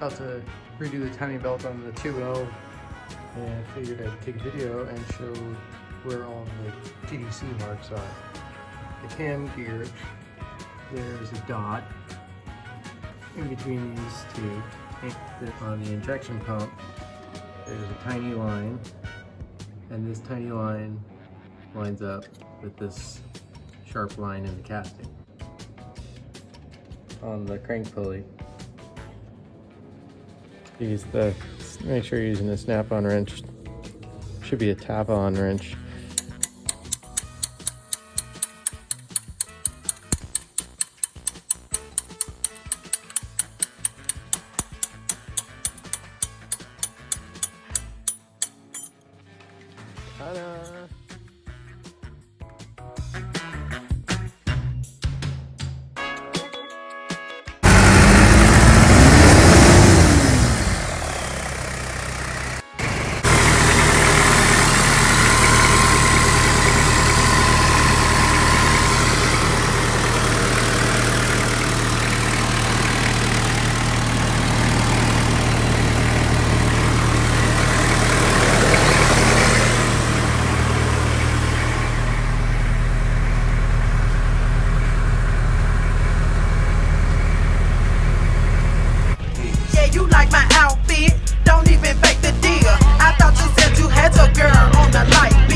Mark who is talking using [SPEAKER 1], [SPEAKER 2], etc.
[SPEAKER 1] how to redo the timing belt on the 2.0, and I figured I'd take a video and show where all the TDC marks are. The cam gear, there's a dot in between these two. On the injection pump, there's a tiny line, and this tiny line lines up with this sharp line in the casting. On the crank pulley, make sure you're using a snap-on wrench. Should be a tap-on wrench. Ta-da!
[SPEAKER 2] You like my outfit, don't even fake the deal. I thought you said you had your girl on the light.